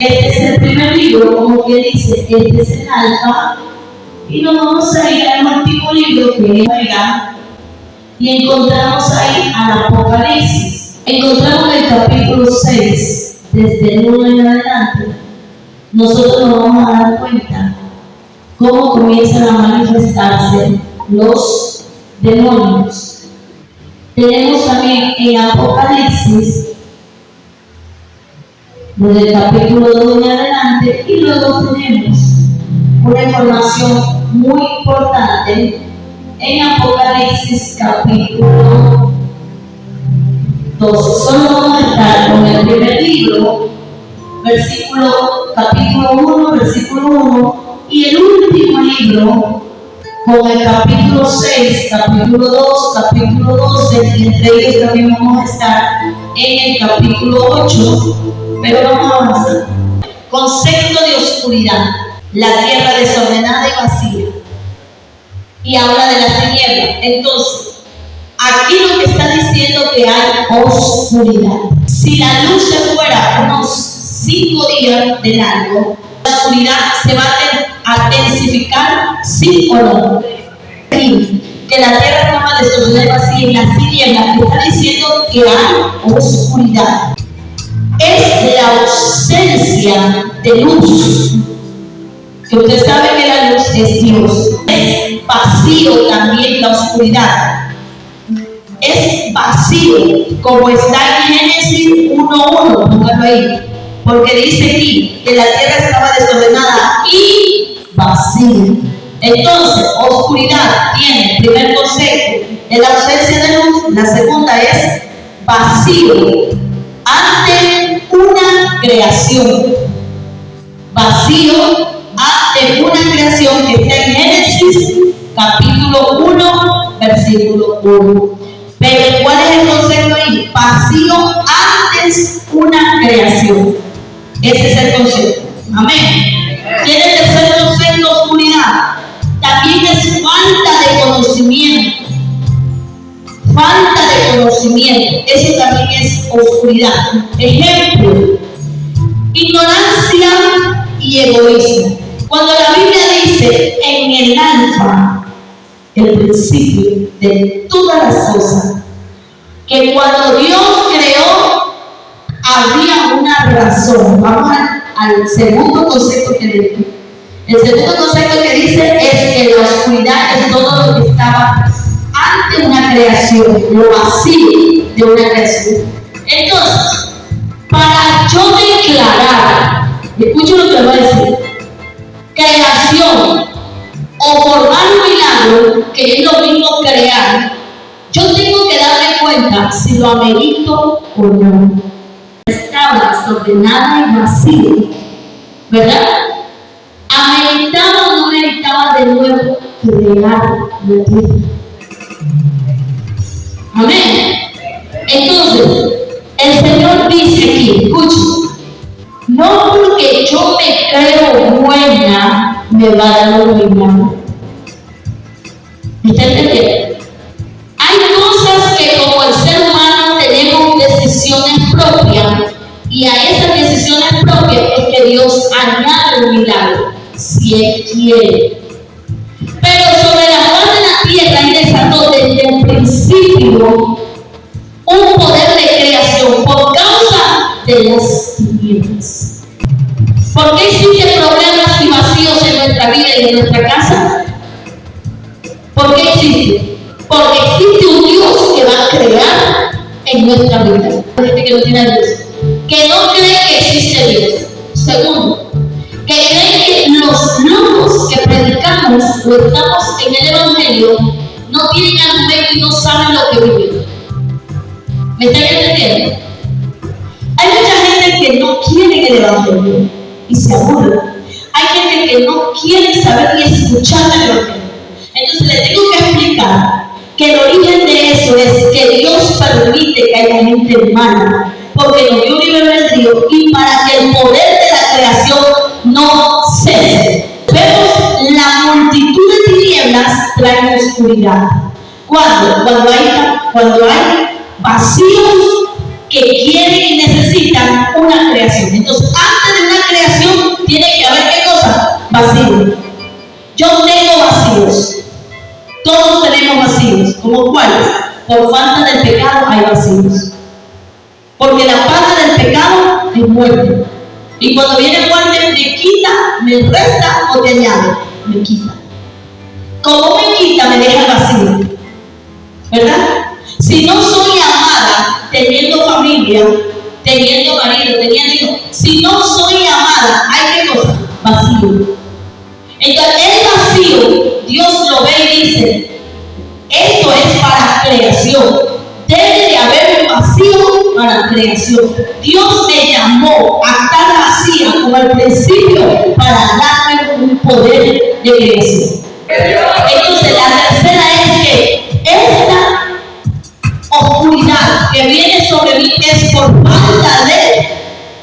Este es el primer libro, como que dice, este es el alfa, y nos vamos a ir al último libro que es Omega, y encontramos ahí al Apocalipsis. Encontramos el capítulo 6, desde el 1 en adelante. Nosotros nos vamos a dar cuenta cómo comienzan a manifestarse los demonios. Tenemos también en Apocalipsis, desde el capítulo 2 en adelante, y luego tenemos una información muy importante en Apocalipsis capítulo 12. Solo vamos a estar con el primer libro, capítulo 1, versículo 1, y el último libro con el capítulo 6, capítulo 2, capítulo 12, y entre ellos también vamos a estar en el capítulo 8, pero vamos a avanzar. Concepto de oscuridad, la tierra desordenada y vacía, y habla de las tinieblas. Entonces, aquí lo que está diciendo que hay oscuridad. Si la luz se fuera unos 5 días de largo, la oscuridad se va a intensificar, sí o no. Que la tierra estaba desordenada y vacía y las tinieblas, está diciendo que hay oscuridad. Es la ausencia de luz. Que usted sabe que la luz es Dios. Es vacío también la oscuridad. Es vacío, como está en Génesis 1:1, póngalo ahí. Porque dice aquí que la tierra estaba desordenada y vacía. Entonces, oscuridad tiene, primer concepto, es la ausencia de luz. La segunda es vacío ante una creación. Vacío ante una creación que está en Génesis capítulo 1, versículo 1. Pero ¿cuál es el concepto ahí? Vacío antes una creación. Ese es el concepto. Amén. ¿Tiene el tercer concepto? Oscuridad. También es falta de conocimiento. Falta de conocimiento. Eso también es oscuridad. Ejemplo: ignorancia y egoísmo. Cuando la Biblia dice en el alfa, el principio de todas las cosas, que cuando Dios creó había una razón. Vamos al segundo concepto que le digo. El segundo concepto que dice es que la oscuridad es todo lo que estaba ante una creación, lo vacío de una creación. Entonces, para yo declarar, escuchen lo que voy a decir, creación o formar un milagro, que es lo mismo crear, yo tengo que darme cuenta si lo amerito o no. Estaba desordenada y vacía, ¿verdad? ¿Ameritaba o no ameritaba de nuevo crear la tierra? Amén. Entonces, el Señor dice aquí, escuchen, no porque yo me creo buena, me va a dar un milagro. ¿Está entendiendo? Hay cosas que como el ser humano tenemos decisiones propias, y a esas decisiones propias es que Dios añade un milagro, si Él quiere. Pero sobre la faz de la tierra Él desató desde el principio un poder de creación por causa de las tinieblas. ¿Por qué existen problemas y vacíos en nuestra vida y en nuestra casa? ¿Por qué existe? Porque existe un Dios que va a crear en nuestra vida. Hay gente que no tiene Dios, que no cree que existe Dios. Segundo, que cree que los locos que predicamos o estamos en el Evangelio no tienen argumento y no saben lo que viven. ¿Me están entendiendo? Hay mucha gente que no quiere el Evangelio y se aburre. Hay gente que no quiere saber ni escuchar el Evangelio. Entonces le tengo que explicar que el origen de eso es que Dios permite que haya gente mala, porque nos dio libre albedrío y para que el poder de la creación no cese. Vemos la multitud de tinieblas traen oscuridad. Cuando hay vacíos que quieren y necesitan necesitan una creación. Entonces, antes de una creación, tiene que haber ¿qué cosa? Vacío. Yo tengo vacíos. Todos tenemos vacíos. ¿Cómo cuáles? Por falta del pecado hay vacíos. Porque la paga del pecado es muerte. Y cuando viene muerte, me quita, me resta o te añade. Me quita. Como me quita, me deja vacío. ¿Verdad? Si no soy amada, teniendo familia, teniendo marido, teniendo hijos, si no soy amada, hay ¿qué cosa? Vacío. Entonces, el vacío, Dios lo ve y dice, esto es para creación. Debe de haber un vacío para creación. Dios me llamó a estar vacía como al principio para darme un poder de creación. Entonces, la tercera es que esta oscuridad que viene sobre mí es por falta de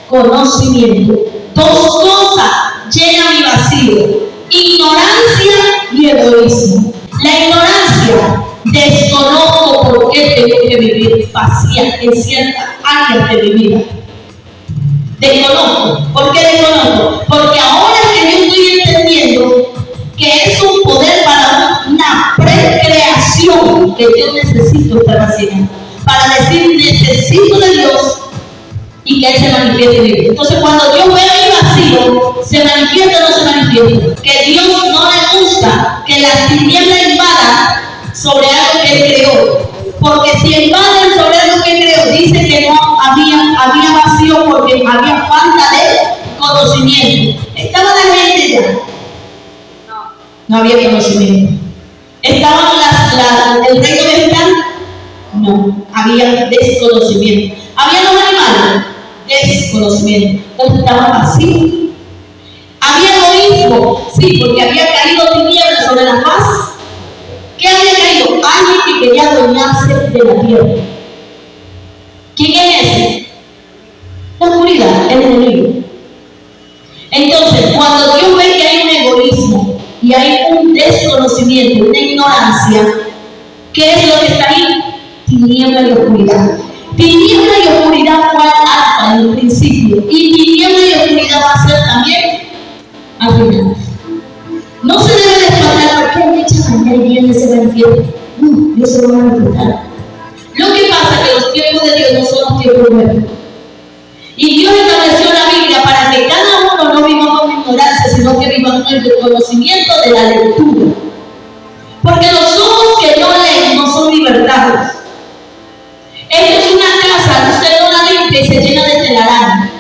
conocimiento. Dos cosas llenan mi vacío: ignorancia y egoísmo. La ignorancia, desconozco por qué tengo que vivir vacía en ciertas áreas de mi vida. Desconozco. ¿Por qué desconozco? Porque ahora que yo estoy entendiendo que es un poder para una precreación que yo necesito estar haciendo, para decir necesito de Dios y que Él se manifieste en mí. Entonces, cuando Dios ve mi vacío, ¿se manifiesta o no se manifiesta? Que Dios no le gusta que las tinieblas invadan sobre algo que Él creó. Porque si invaden sobre algo que Él creó, dice que no había vacío porque había falta de conocimiento. Estaba la gente ya. No había conocimiento. ¿Estaban el reino vegetal? No, había desconocimiento. ¿Había los animales? Desconocimiento. Entonces estaban vacíos. ¿Había egoísmo? Sí, porque había caído tinieblas sobre la faz. ¿Qué había caído? Alguien que quería adueñarse de la tierra. ¿Quién es ese? La oscuridad, el enemigo. Entonces, cuando Dios ve que hay un egoísmo y hay un desconocimiento, una ignorancia, ¿qué es lo que está ahí? Tiniebla y oscuridad. Tiniebla y oscuridad fue alfa en el principio, y tiniebla y oscuridad va a ser también al final. No se debe de espantar porque hay mucha mañana y viene ese infierno. No, Dios se lo va a manifestar. Lo que pasa es que los tiempos de Dios no son los tiempos nuevos. Y Dios estableció la Biblia para que cada uno no vivamos con ignorancia, sino que vivamos con el conocimiento de la lectura. Porque los ojos que no leen no son libertados. Esto es una casa, usted no la limpia y se llena de telaraña.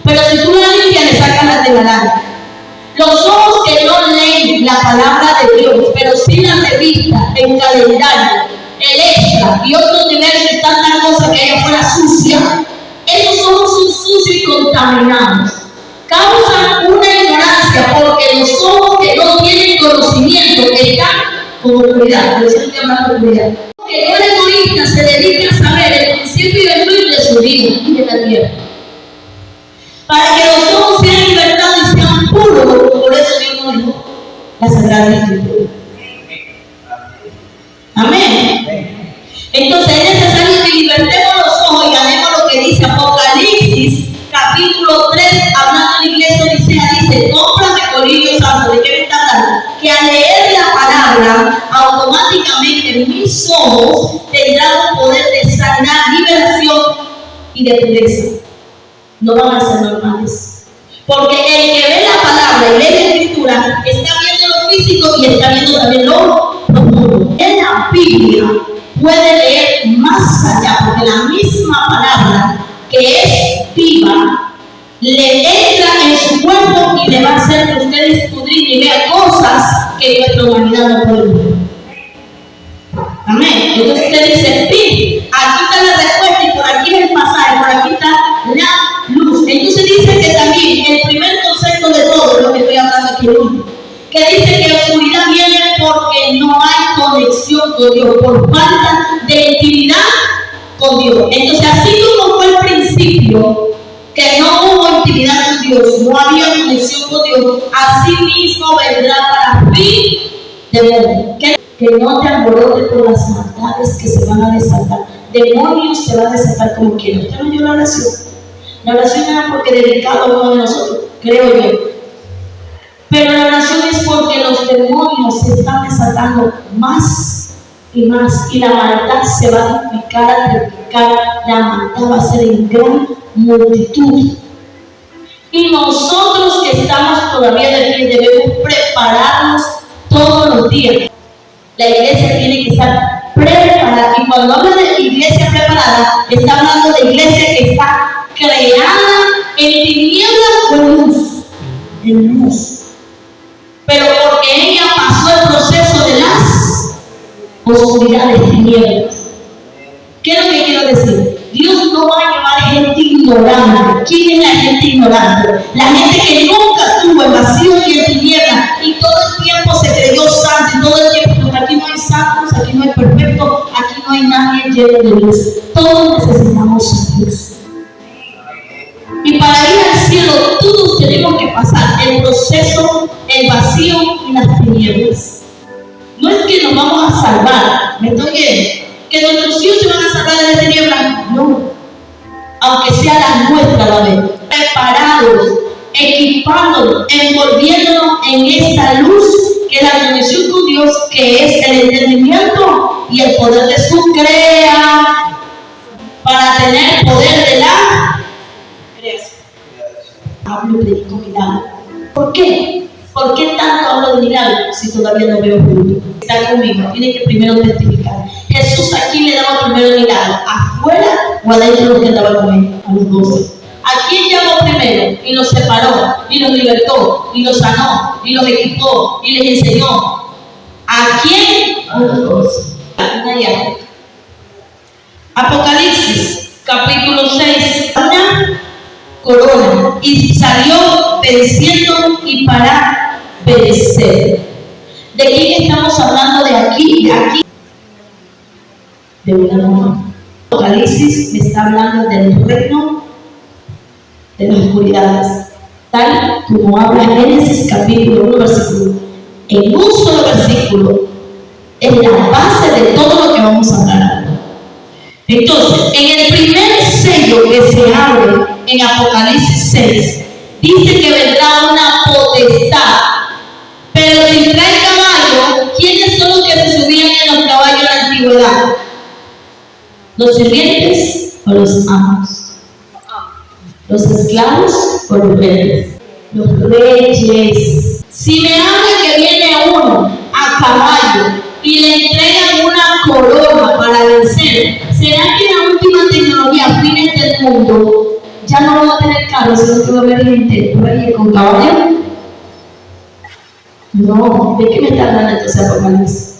Pero si tú la limpias, le sacas la telaraña. Los ojos que no leen la palabra de Dios, pero sí la revista, el calendario, el extra y otros diversos y tantas cosas que allá afuera sucia, esos ojos son sucios y contaminados. Causan una ignorancia porque los ojos que no tienen conocimiento están con oscuridad. Por eso estoy hablando de oscuridad. Que el egoísta se dedica a saber el principio y el fin de su vida y de la tierra. Para que los ojos sean libertados y sean puros, por eso Dios nos dijo la Sagrada Escritura. Amén. Entonces es necesario que libertemos los ojos y ganemos lo que dice Apocalipsis, capítulo 3, hablando en la iglesia odisea, dice, cómprame colillo santo. ¿De qué me está hablando? Que al leer la palabra, automáticamente mis ojos tendrán un poder de sanidad, liberación y de pureza. No van a ser normales. Porque el que ve la palabra y lee la escritura está viendo lo físico y está viendo también lo profundo. En la Biblia puede leer más allá, porque la misma palabra que es viva le entra en su cuerpo y le va a hacer que usted escudriñe y vea cosas que nuestra humanidad no puede ver. Amén. Entonces usted dice, sí, aquí está la respuesta y por aquí es el pasaje, por aquí está la luz. Entonces dice que también el primer concepto de todo lo que estoy hablando aquí, que dice que la oscuridad viene porque no hay conexión con Dios, por falta de intimidad con Dios. Entonces, así como fue el principio, que no hubo intimidad con Dios, no había conexión con Dios, así mismo vendrá para fin de mundo. Que no te alborotes por las maldades que se van a desatar. Demonios se van a desatar como quieran. ¿Usted no oyó la oración? La oración era porque dedicado a uno de nosotros, creo yo. Pero la oración es porque los demonios se están desatando más y más, y la maldad se va a duplicar, a triplicar, la maldad va a ser en gran multitud. Y nosotros que estamos todavía de pie debemos prepararnos todos los días. La iglesia tiene que estar preparada, y cuando habla de iglesia preparada, está hablando de iglesia que está creada en tinieblas o en luz. En luz. Pero porque ella pasó el proceso de las oscuridades, tinieblas. ¿Qué es lo que quiero decir? Dios no va a llevar gente ignorante. ¿Quién es la gente ignorante? La gente que nunca tuvo el vacío y el tinieblas y todo el tiempo se creyó santo, y todo el tiempo, porque aquí no hay santos, aquí no hay perfectos, aquí no hay nadie lleno de luz. Todos necesitamos a Dios. Y para ir al cielo todos tenemos que pasar el proceso, el vacío y las tinieblas. No es que nos vamos a salvar, ¿me estoy oyendo? Que nuestros hijos se van a salvar de las tinieblas, no. Aunque sea la nuestra, la vez, preparados, equipándonos, envolviéndonos en esta luz que es la conexión con Dios, que es el entendimiento y el poder de su crea, para tener poder de la creación. Hablo y predico milagro. ¿Por qué? ¿Por qué tanto hablo de milagro si todavía no veo fruto? Está conmigo, tiene que primero testificar. Jesús aquí le daba primero el milagro, afuera o adentro de los que andaban con él, a los 12. ¿A quién llamó primero? Y los separó, y los libertó, y los sanó, y los equipó, y les enseñó. ¿A quién? A los 12. Apocalipsis, capítulo 6. Una corona, y salió venciendo y para vencer. ¿De quién estamos hablando de aquí? De aquí. De una mujer. Apocalipsis me está hablando del reino de las oscuridades, tal como habla Génesis capítulo 1 versículo. En un solo versículo es la base de todo lo que vamos a hablar. Entonces, en el primer sello que se abre en Apocalipsis 6, dice que vendrá una potestad. Pero si trae caballo, ¿quiénes son los que se subían en los caballos de la antigüedad? ¿Los sirvientes o los amos? ¿Los esclavos o los reyes? Los reyes. Si me habla que viene uno a caballo y le entregan una corona para vencer, ¿será que la última tecnología, fines del mundo, ya no va a tener carros, sino que va a haber gente reyes con caballo? No. ¿De qué me está hablando entonces Apocalipsis?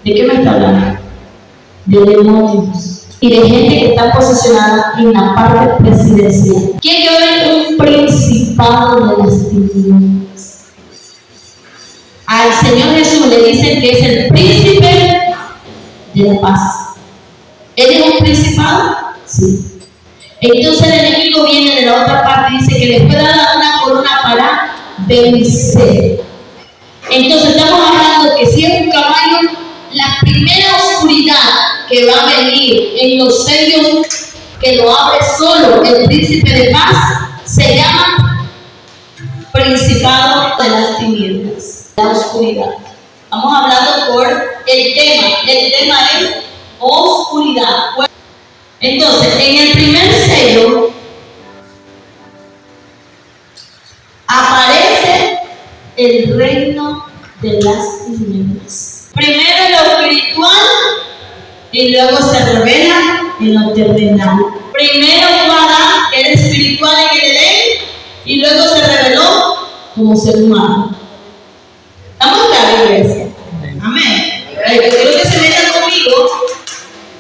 ¿De qué me está hablando? De demonios y de gente que está posicionada en la parte presidencial. ¿Quién es un principado de las tinieblas? Al Señor Jesús le dicen que es el príncipe de la paz. ¿Él es un principado? Sí. Entonces el enemigo viene de la otra parte y dice que le puede dar una corona para vencer. Entonces estamos hablando que si es un caballo, la primera oscuridad que va a venir en los sellos que lo abre solo el príncipe de paz se llama principado de las tinieblas, la oscuridad. Estamos hablando por el tema es oscuridad. Entonces, en el primer sello aparece el reino de las tinieblas. Primero en lo espiritual y luego se revela en lo terrenal. Primero fue Adán, era espiritual en el Edén, y luego se reveló como ser humano. ¿Estamos claros, iglesia? Amén. Quiero que se metan conmigo.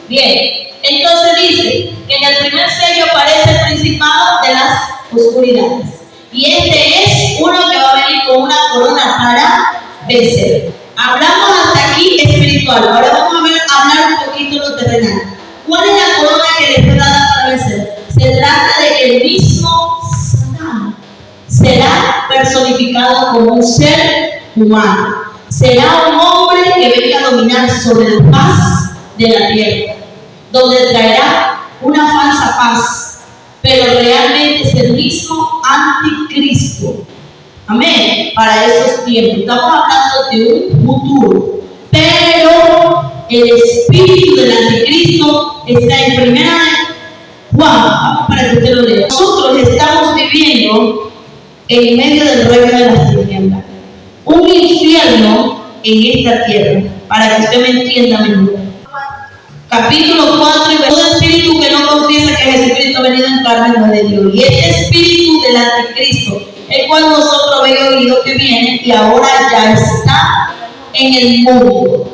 Bien, entonces dice que en el primer sello aparece el principado de las oscuridades. Y este es uno que va a venir con una corona para vencer. Hablamos hasta aquí espiritual, ahora vamos a hablar un poquito de lo terrenal. ¿Cuál es la corona que le fue dada para vencer? Se trata de que el mismo Satán será personificado como un ser humano. Será un hombre que venga a dominar sobre la paz de la tierra, donde traerá una falsa paz, pero realmente es el mismo anticristo. Amén. Para esos tiempos. Estamos hablando de un futuro. Pero el espíritu del anticristo está en primera Juan, para que usted lo lea. Nosotros estamos viviendo en medio del reino de las tinieblas. Un infierno en esta tierra. Para que usted me entienda mejor. Capítulo 4, y todo espíritu que no confiesa que Jesucristo ha venido en carne no es de Dios. Y este espíritu del anticristo, el cual nosotros habéis oído que viene y ahora ya está en el mundo.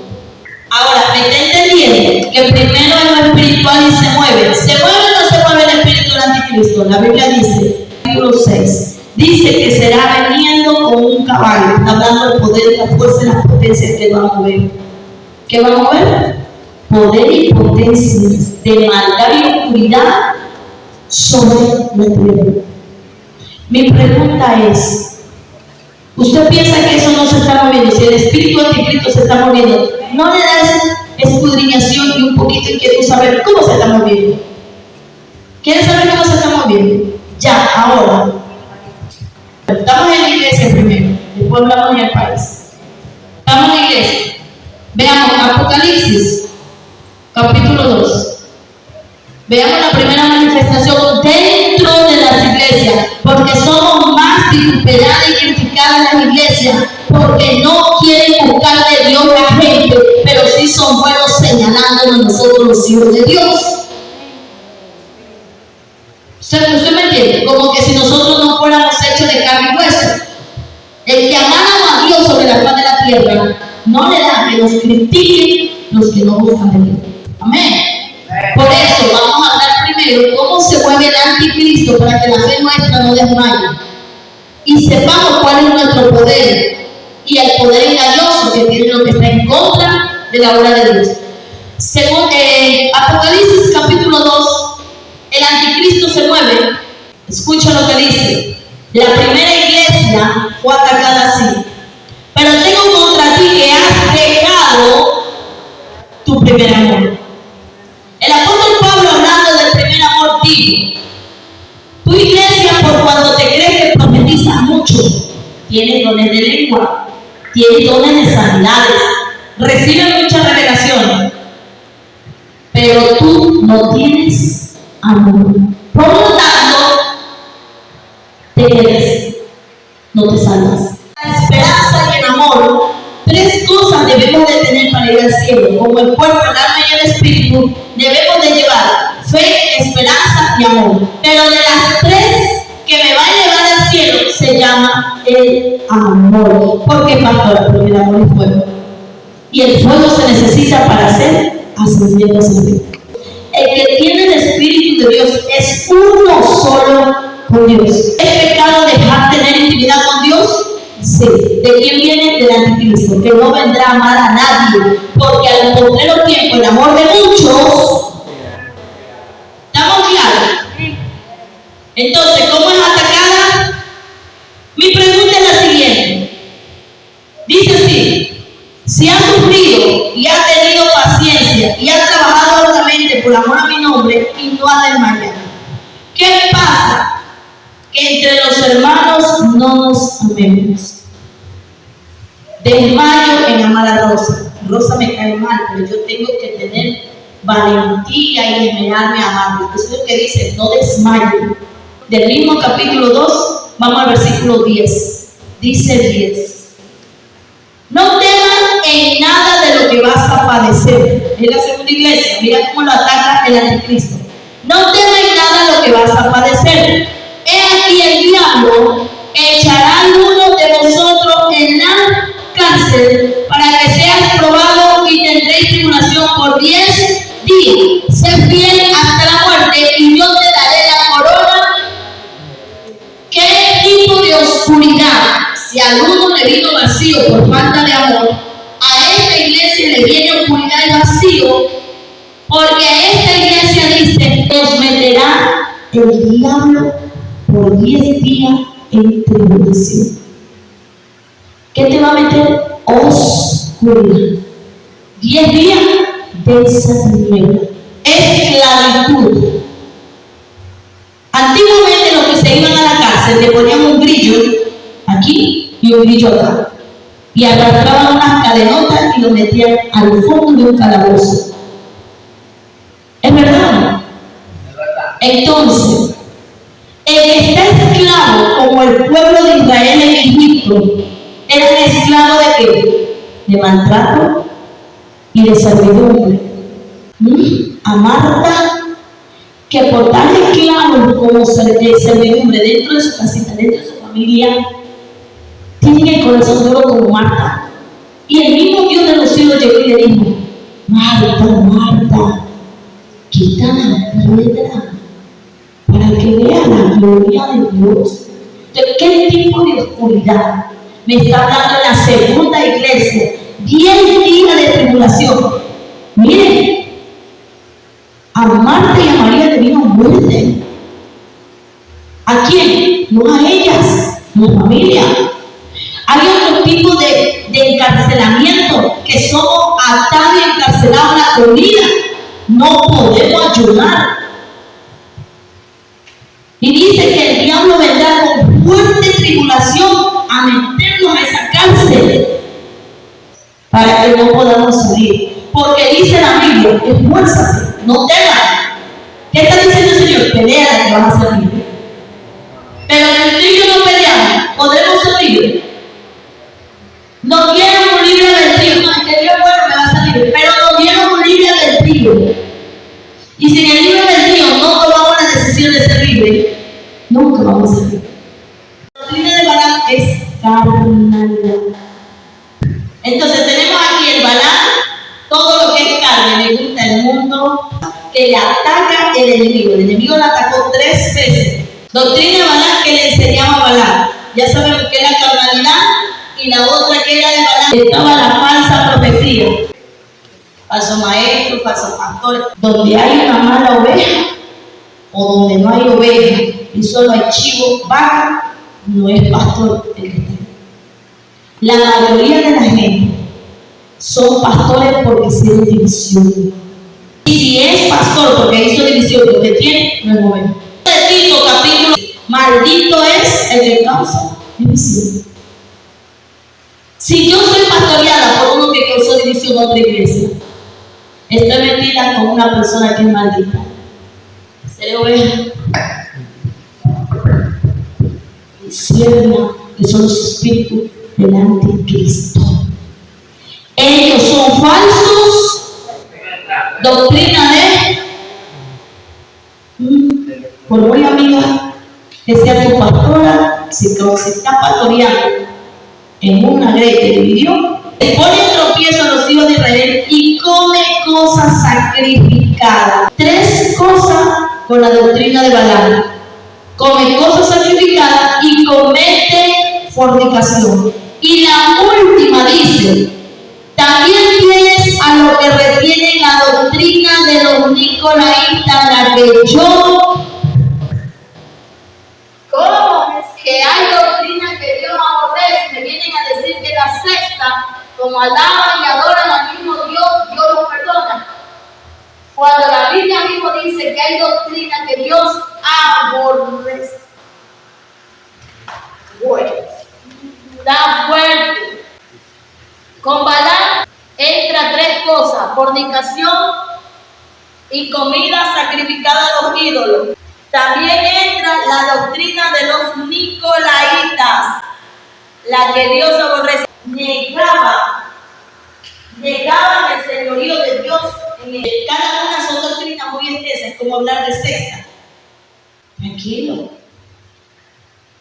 Ahora, ¿me está entendiendo? Que primero es lo espiritual y se mueve. ¿Se mueve o no se mueve el espíritu del anticristo? La Biblia dice, capítulo 6, dice que será veniendo con un caballo. Está hablando del poder y la fuerza y las potencias que va a mover. ¿Qué va a mover? Poder y potencias de maldad y oscuridad sobre la tierra. Mi pregunta es, ¿usted piensa que eso no se está moviendo? Si el espíritu anticristo se está moviendo, ¿no le das escudriñación y un poquito inquietud saber cómo se está moviendo? ¿Quieres saber cómo se está moviendo? Ya, ahora. Estamos en la iglesia primero, después hablamos en el país. Estamos en la iglesia. Veamos Apocalipsis, capítulo 2. Veamos la primera manifestación dentro de las iglesias, porque somos más vituperadas y criticadas en las iglesias, porque no quieren buscar de Dios la gente, pero sí son buenos señalándonos nosotros los hijos de Dios. ¿Usted me entiende? Como que si nosotros no fuéramos hechos de carne y hueso. El que amáramos a Dios sobre la faz de la tierra, no le da que nos critiquen los que no buscan de Dios. Amén. Por eso vamos a hablar primero cómo se mueve el anticristo para que la fe nuestra no desmaye y sepamos cuál es nuestro poder y el poder engañoso que tiene lo que está en contra de la obra de Dios. Según Apocalipsis capítulo 2, el anticristo se mueve. Escucha lo que dice. La primera iglesia fue atacada así: pero tengo contra ti que has dejado tu primer amor. El apóstol Pablo, hablando del primer amor, dijo: tu iglesia, por cuanto te crees que profetiza mucho, tiene dones de lengua, tiene dones de sanidades, recibe muchas revelaciones, pero tú no tienes amor. Por lo tanto, te quedas, no te salvas. La esperanza y el amor, tres cosas debemos de tener para ir al cielo. Como el cuerpo, el alma y el espíritu, debemos de llevar fe, esperanza y amor. Pero de las tres que me va a llevar al cielo se llama el amor. ¿Por qué, pastora? Porque el amor es fuego. Y el fuego se necesita para hacer ascendiendo hacia Dios. El que tiene el Espíritu de Dios es uno solo con Dios. ¿Es pecado dejar tener intimidad con Dios? Sí. ¿De quién viene? Del anticristo, que no vendrá a amar a nadie, porque al postrero tiempo el amor de muchos. ¿Estamos claros? Entonces, ¿cómo es atacada? Mi pregunta es la siguiente. Dice así: si has sufrido y has tenido paciencia y has trabajado arduamente por amor a mi nombre y no has desmayado, ¿qué pasa? Que entre los hermanos no nos amemos. Desmayo en amar a Rosa. Rosa me cae mal, pero yo tengo que tener valentía y esmerarme a amarla. Eso es lo que dice: no desmayo. Del mismo capítulo 2, vamos al versículo 10. Dice 10. No temas en nada de lo que vas a padecer. Es la segunda iglesia. Mira cómo lo ataca el anticristo. No temas en nada lo que vas a padecer. He aquí el diablo echará a alguno de vosotros en la cárcel para que seas probado y tendréis tribulación por 10 días. Sé fiel hasta la muerte y yo te daré la corona. ¿Qué tipo de oscuridad? Si a alguno le vino vacío por falta de amor, a esta iglesia le viene oscuridad y vacío, porque a esta iglesia dice: os meterá el diablo por 10 días en tribulación. ¿Qué te va a meter? Oscuridad. 10 días de esa tiniebla. Esclavitud. y un grillo acá. Y arrastraban unas cadenotas y lo metían al fondo de un calabozo. ¿Es verdad? Entonces, el que está esclavo, como el pueblo de Israel en Egipto, era esclavo de qué? De maltrato y de servidumbre. A Marta, que por tan esclavo como servidumbre dentro de su casita, dentro de su familia, tiene el corazón duro como Marta. Y el mismo Dios de los cielos llegó y le dijo: Marta, Marta, quita la piedra para que vea la gloria de Dios. Entonces, ¿qué tipo de oscuridad me está hablando en la segunda iglesia? 10 días de tribulación. Miren, a Marta y a María le vino muerte. ¿A quién? No a ellas, a la familia. Hay otro tipo de encarcelamiento, que somos atados y encarcelados a la comida. No podemos ayudar. Y dice que el diablo vendrá con fuerte tribulación a meternos a esa cárcel para que no podamos salir. Porque dice la Biblia: esfuérzate, no temas. ¿Qué está diciendo el Señor? Pelea, que vas a salir. Pero si tú y yo no peleamos, ¿podremos salir? Nos dieron un libre albedrío. No, que Dios bueno me va a salir. Pero nos dieron un libre albedrío. Y si en el libre albedrío no tomamos la decisión de ser libre, nunca vamos a salir. La doctrina de Balaam es carnalidad. Entonces tenemos aquí el Balaam, todo lo que es carne, le gusta el mundo, que le ataca el enemigo. El enemigo le atacó 3 veces. Doctrina de Balaam que le enseñaba a Balaam. Ya sabemos que era carnalidad, y la otra que era de Balaam estaba la falsa profecía. Falso maestro, falso pastor. Donde hay una mala oveja o donde no hay oveja y solo hay chivo, vaca, no es pastor el que está. La mayoría de la gente son pastores porque hicieron división. Y si es pastor porque hizo división, lo que tiene no es oveja. De Tito, capítulo: maldito es el que causa división. Si yo soy pastoreada por uno que causó división en otra iglesia, estoy metida con una persona que es maldita. ¿Seré oveja? Y sierva, que son los espíritus del anticristo. Ellos son falsos. Doctrina de por muy amiga que sea tu pastora, si está pastoreando en una grey que dividió, se pone en tropiezo a los hijos de Israel y come cosas sacrificadas. 3 cosas con la doctrina de Balaam: come cosas sacrificadas y comete fornicación. Y la última dice: también tienes a los que retienen la doctrina de los nicolaitas, la que yo. ¿Cómo? Que hay doctrina que Dios aborrece. Me vienen a decir que la sexta, como alaban y adoran al mismo Dios, Dios los perdona. Cuando la Biblia mismo dice que hay doctrina que Dios aborrece. Bueno, da fuerte. Con Balaam entra 3 cosas: fornicación y comida sacrificada a los ídolos. También entra la doctrina de los nicolaitas, la que Dios aborrece. Negaban el señorío de Dios. Cada una son doctrinas muy extensas, es como hablar de sexta. Tranquilo.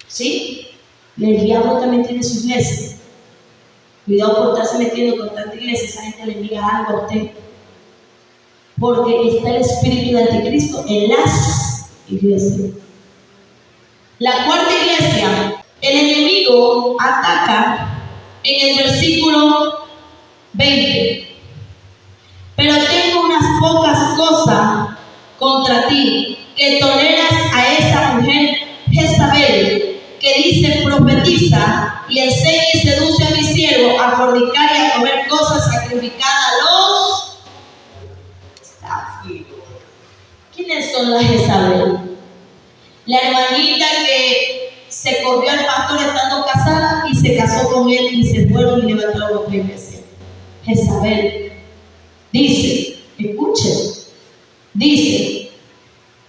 ¿Sí? Y el diablo también tiene su iglesia. Cuidado por estarse metiendo con tanta iglesia, esa gente le envía algo a usted. Porque está el espíritu de anticristo en las iglesias. La cuarta iglesia, el enemigo ataca en el versículo 20. Pero tengo unas pocas cosas contra ti, que toleras a esa mujer Jezabel, que dice: profetiza y enseña y seduce a mi siervo a fornicar y a comer cosas sacrificadas a los estafos. ¿Quiénes son las Jezabel? La hermanita que se corrió al pastor estando casada y se casó con él y se fueron y levantaron otra iglesia. Jezabel dice, escuchen, dice,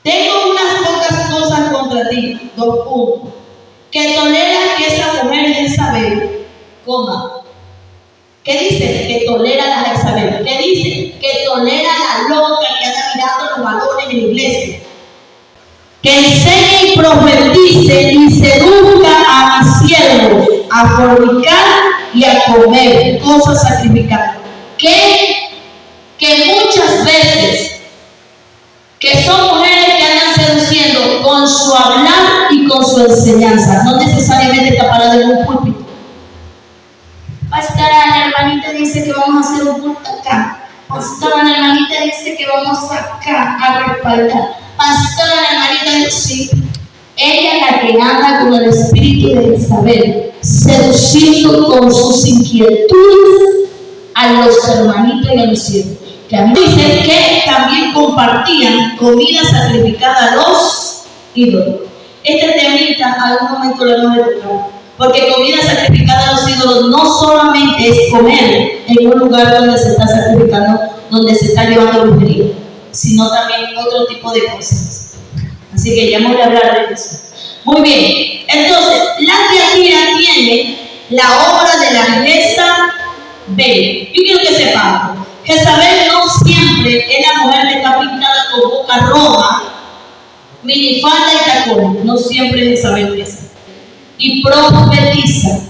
tengo unas pocas cosas contra ti, 2 puntos, que toleras que esa mujer Jezabel, coma. ¿Qué dice? Que tolera a la Jezabel. ¿Qué dice? Que tolera a la loca que anda mirando los valores en la iglesia. Que enseñe y profetice y seduzca a mis siervos a fornicar y a comer cosas sacrificadas. Que muchas veces que son mujeres que andan seduciendo con su hablar y con su enseñanza, no necesariamente está parada en un púlpito. Pastora, la hermanita dice que vamos a hacer un culto acá. Pastora, la hermanita dice que vamos acá a respaldar. Pastora, la hermanita dice, sí. Ella es la que anda con el espíritu de Jezabel, seduciendo con sus inquietudes a los hermanitos y a los siervos. Que a mí dicen que también compartían comida sacrificada a los ídolos. Este temita algún momento lo hemos tocado. Porque comida sacrificada a los ídolos no solamente es comer en un lugar donde se está sacrificando, donde se está llevando brujería, sino también otro tipo de cosas. Así que ya vamos a hablar de eso. Muy bien, entonces, la Tiatira tiene la obra de la Jezabel. Yo quiero que sepan, Jezabel no siempre es la mujer que está pintada con boca roja, minifalda y tacones. No siempre es Jezabel esa. Y profetiza,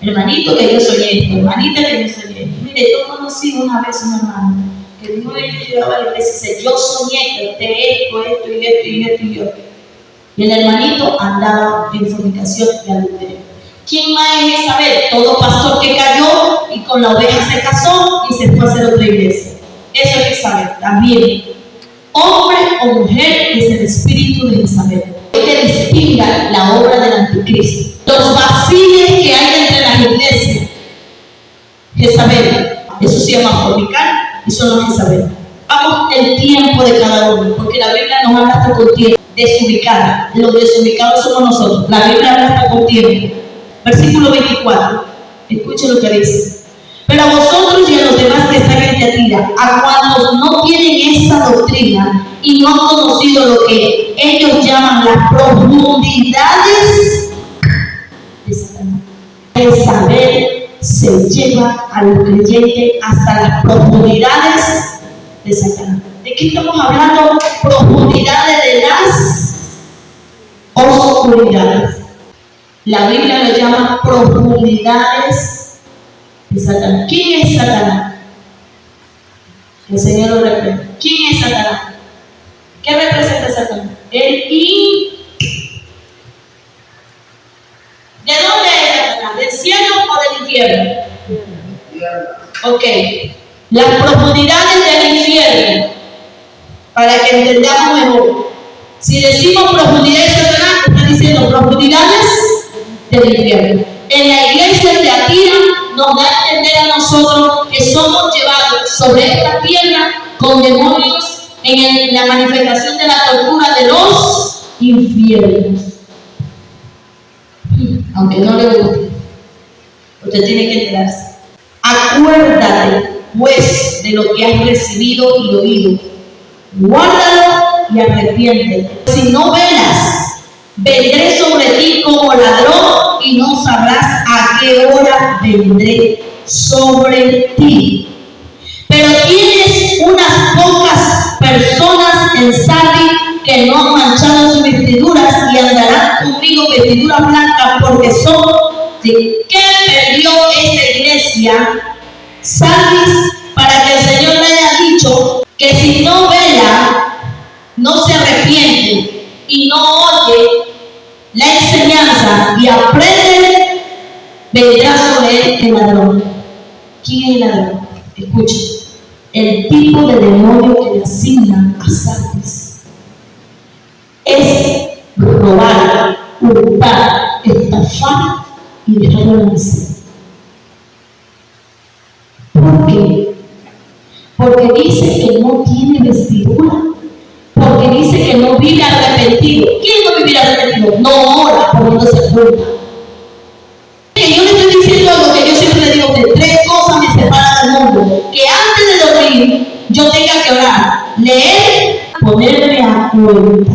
hermanito que yo soy esto, hermanita que yo soy esto. Mire, yo conocí una vez una hermana que dijo que llegaba a la iglesia y dice, yo soñé que esto y esto y esto y yo. Y el hermanito andaba en fornicación y adulterio. ¿Quién más es Jezabel? Todo pastor que cayó y con la oveja se casó y se fue a hacer otra iglesia. Eso es Jezabel también. Hombre o mujer es el espíritu de Jezabel. Que distinga la obra del anticristo. Los vaciles que hay entre las iglesias, Jezabel, eso se llama fornicar, eso no es Jezabel. Vamos el tiempo de cada uno, porque la Biblia nos habla hasta con tiempo. Desubicada, los desubicados somos nosotros. La Biblia habla hasta con tiempo. Versículo 24, escuchen lo que dice. Pero a vosotros y a los demás que están en Tiatira, a cuantos no tienen esa doctrina y no han conocido lo que ellos llaman las profundidades de Satanás. Jezabel se lleva a los creyentes hasta las profundidades de Satanás. ¿De qué estamos hablando? Profundidades de las oscuridades. La Biblia lo llama profundidades de Satanás. ¿Quién es Satanás? El Señor lo reprende. ¿Quién es Satanás? ¿Qué representa Satanás? ¿De dónde es Satanás? ¿Del cielo o del infierno? Ok. Las profundidades del infierno, para que entendamos mejor. Si decimos profundidades de Satanás, está diciendo profundidades del infierno. En la iglesia de Tiatira nos da a entender a nosotros que somos llevados sobre esta tierra con demonios en la manifestación de la tortura de los infiernos. Aunque no le guste, usted tiene que enterarse. Acuérdate pues de lo que has recibido y oído, guárdalo y arrepiéntete. Si no velas, vendré sobre ti como ladrón y no sabrás a qué hora vendré sobre ti. Pero tienes unas pocas personas en Sardis que no han manchado sus vestiduras y andarán conmigo vestiduras blancas, porque son de que perdió esta iglesia Sardis, para que el Señor le haya dicho que si no vela, no se arrepiente y no oye la enseñanza y aprende, vendrá sobre él el ladrón. ¿Quién es el ladrón? Escuchen, el tipo de demonio que le asignan a Sardis es robar, hurtar, estafar y dejar la miseria. ¿Por qué? Porque dice que no tiene vestidura, porque dice que no vive arrepentido. ¿Quién no vive arrepentido? No ora poniéndose culpa. Yo le estoy leer, ponerme a cuenta.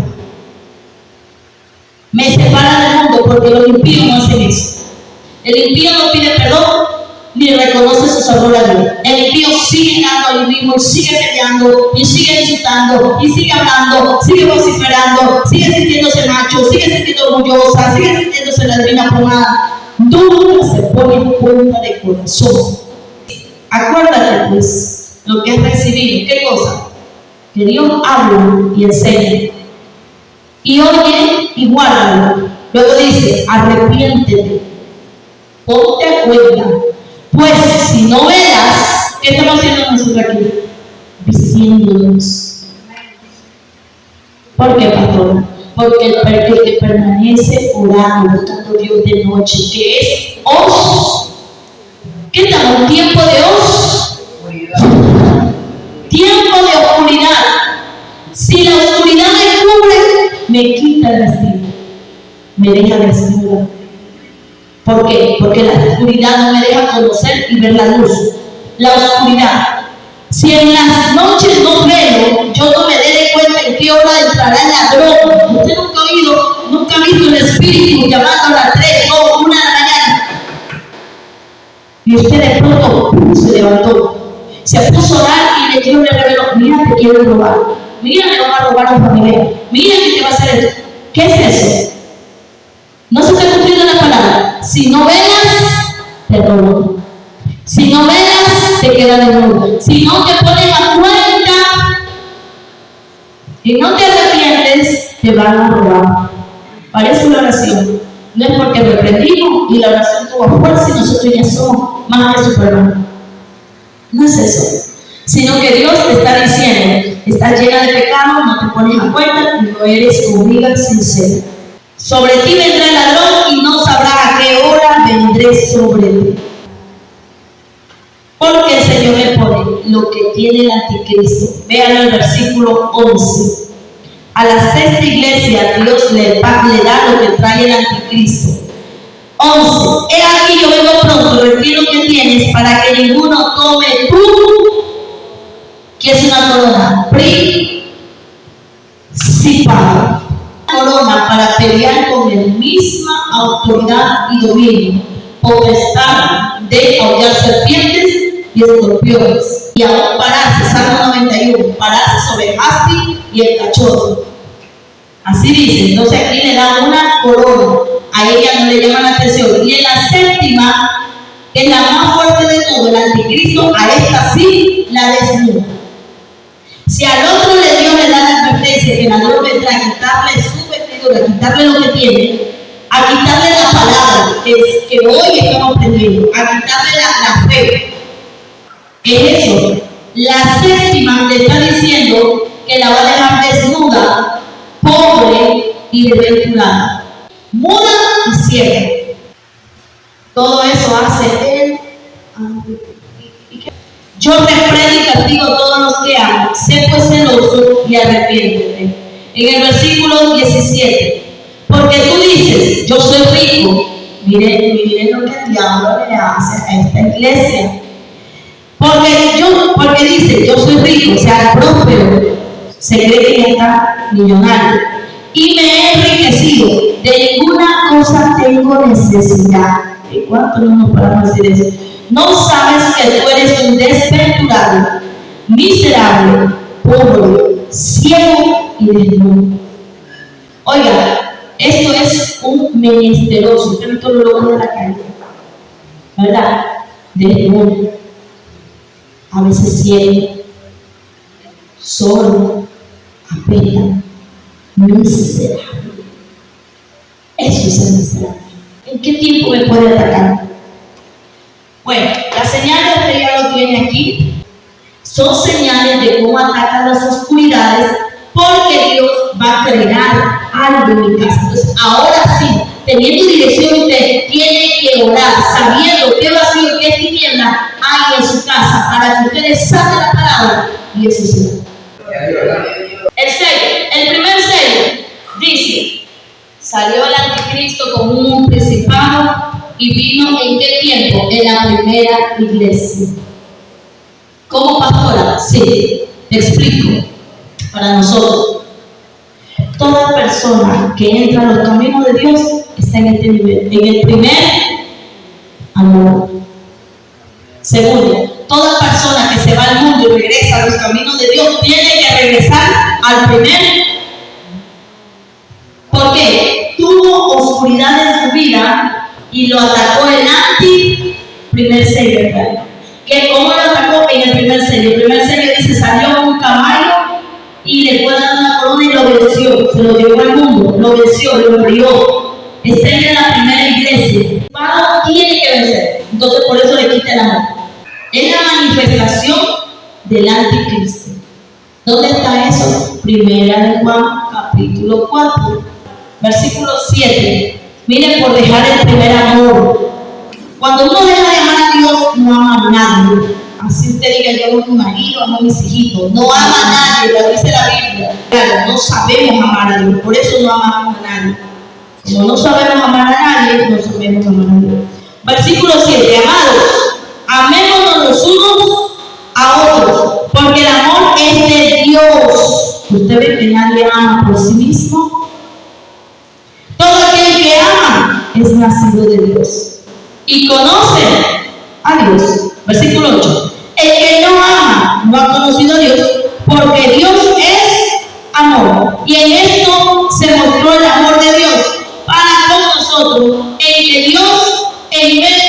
Me separa del mundo porque los impíos no hacen eso. El impío no pide perdón ni reconoce su errores a Dios. El impío sigue dando al mismo y sigue peleando y sigue insultando y sigue hablando, sigue vociferando, sigue sintiéndose macho, sigue sintiendo orgullosa, sigue sintiéndose la divina pomada. Nunca se pone en cuenta de corazón. Acuérdate pues lo que has recibido. ¿Qué cosa? Que Dios habla y enseña. Y oye y guárdalo. Luego dice, arrepiéntete. Ponte a cuenta. Pues si no veas, ¿qué estamos haciendo nosotros aquí? Diciéndonos. ¿Por qué, pastor? Porque el que permanece orando, buscando a Dios de noche, que es os. ¿Qué estamos? Tiempo de os. Tiempo de oscuridad. Si la oscuridad me cubre, me quita el vestido, me deja desnuda. ¿Por qué? Porque la oscuridad no me deja conocer y ver la luz. La oscuridad. Si en las noches no veo, yo no me dé cuenta en qué hora entrará el ladrón. Usted nunca ha visto el espíritu llamando a las 3 o 1 de la mañana. Y usted de pronto se levantó, se puso a orar y Dios le reveló, mira, te quiero robar. Mira, le van a robar a un familiar. Mira que te va a hacer esto. ¿Qué es eso? No se está cumpliendo la palabra. Si no veas, te robo. Si no veas, te queda de nuevo. Si no te pones a cuenta y no te arrepientes, te van a robar. Parece una oración. No es porque reprendimos y la oración tuvo fuerza y nosotros ya somos más que Superman. No es eso. Sino que Dios te está diciendo, estás llena de pecado, no te pones a cuenta y no eres conmigo sincera. Sobre ti vendrá el ladrón y no sabrás a qué hora vendré sobre ti. Porque el Señor le pone lo que tiene el anticristo. Vean el versículo 11. A la sexta iglesia Dios le da lo que trae el anticristo. 11. He aquí yo vengo pronto, retiro lo que tienes para que ninguno tome tú. ¿Qué es una corona? Principado. Corona para pelear con la misma autoridad y dominio, potestad de hollar serpientes y escorpiones, y aún pararse, Salmo 91, pararse sobre Jaspi y el cachorro. Así dice. Entonces aquí le dan una corona, a ella no le llaman la atención. Y en la séptima, que es la más fuerte de todo, el anticristo, a esta sí la desnuda. Si al otro Dios le da la advertencia que el ladrón vendrá a quitarle su vestidura, a quitarle lo que tiene, a quitarle la palabra que hoy estamos aprendiendo, a quitarle la fe. Es eso. La séptima le está diciendo que la va a dejar desnuda, pobre y desventurada, muda y ciega. Todo eso hace él. Yo reprendo y castigo a todos los que aman. Sé pues celoso y arrepiéntete. En el versículo 17. Porque tú dices, yo soy rico. Miren lo que el diablo le hace a esta iglesia. Porque dice, yo soy rico, o sea, próspero. Se cree que ya está millonario. Y me he enriquecido. De ninguna cosa tengo necesidad. ¿Y cuánto no nos podemos decir eso? No sabes que tú eres un desventurado, miserable, pobre, ciego y desnudo. Oiga, esto es un menesteroso. Usted no todo lo loco de la calle, ¿verdad? Desnudo, a veces ciego, solo, apenas, miserable. Eso es el miserable. ¿En qué tiempo me puede atacar? Bueno, las señales que ya lo tiene aquí son señales de cómo atacan las oscuridades, porque Dios va a crear algo en mi casa. Entonces, ahora sí, teniendo dirección, usted tiene que orar, sabiendo qué vacío, qué tiniebla hay en su casa, para que ustedes saquen la palabra y eso se da. El sello, el primer sello, dice, salió el anticristo como un principado. ¿Y vino en qué tiempo? En la primera iglesia. ¿Como pastora? Sí, te explico. para nosotros. Toda persona que entra a los caminos de Dios está en este nivel, en el primer amor. Segundo, toda persona que se va al mundo y regresa a los caminos de Dios tiene que regresar al primer. ¿Por qué? Tuvo oscuridad en su vida y lo atacó el primer sello. ¿Que ¿Cómo lo atacó? En el primer sello. El primer sello dice, salió un caballo y le fue a dar una corona y lo venció, se lo llevó al mundo, lo venció, lo crió. Esta es la primera iglesia. Pablo tiene que vencer, entonces por eso le quita el amor. Es la manifestación del anticristo. ¿Dónde está eso? Primera de Juan, capítulo 4, versículo 7. Miren, por dejar el primer amor. Cuando uno deja de amar a Dios, no ama a nadie. Así usted diga, yo amo a mi marido, amo a mis hijitos. No ama a nadie, lo dice la Biblia. Claro, no sabemos amar a Dios, por eso no amamos a nadie. Como no sabemos amar a nadie, no sabemos amar a Dios. Versículo 7, amados, amémonos los unos a otros, porque el amor es de Dios. Usted ve que nadie ama por sí mismo. Todo aquel que ama es nacido de Dios y conoce a Dios. Versículo 8. El que no ama no ha conocido a Dios, porque Dios es amor. Y en esto se mostró el amor de Dios para con nosotros, en que Dios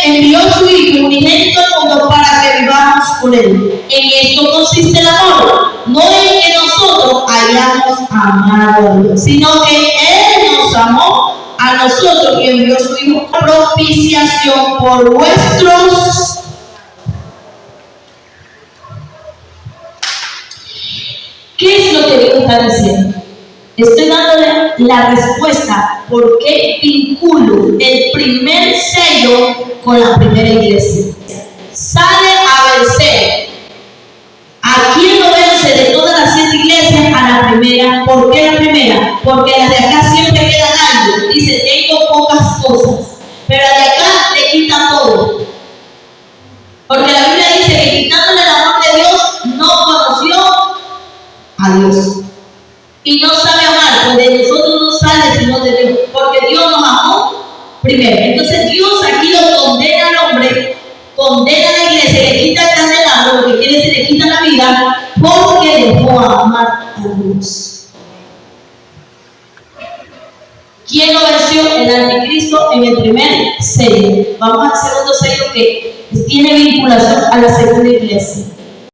envió a su Hijo unigénito al mundo para que vivamos por Él. En esto consiste el amor, no en que nosotros hayamos amado a Dios, sino que Él nos amó a nosotros y envió a su Hijo propiciación por vuestros. ¿Qué es lo que Dios está diciendo? Estoy dándole la respuesta por qué vinculo el primer sello con la primera iglesia. Sale a vencer. ¿A quién lo vence de todas las 7 iglesias? A la primera. ¿Por qué la primera? Porque las de acá siempre quedan algo. Dice, tengo pocas cosas, pero la de acá le quita todo. Porque la Biblia dice que quitándole el amor de Dios, no conoció a Dios. Y no sabe amar, pues de nosotros no sale sino de Dios, porque Dios nos amó primero. Entonces Dios aquí lo condena al hombre, condena a la iglesia, le quita el candelabro, lo que quiere decir, le quita la vida, porque dejó amar a Dios. ¿Quién lo venció? El anticristo en el primer sello. Vamos al segundo sello que tiene vinculación a la segunda iglesia.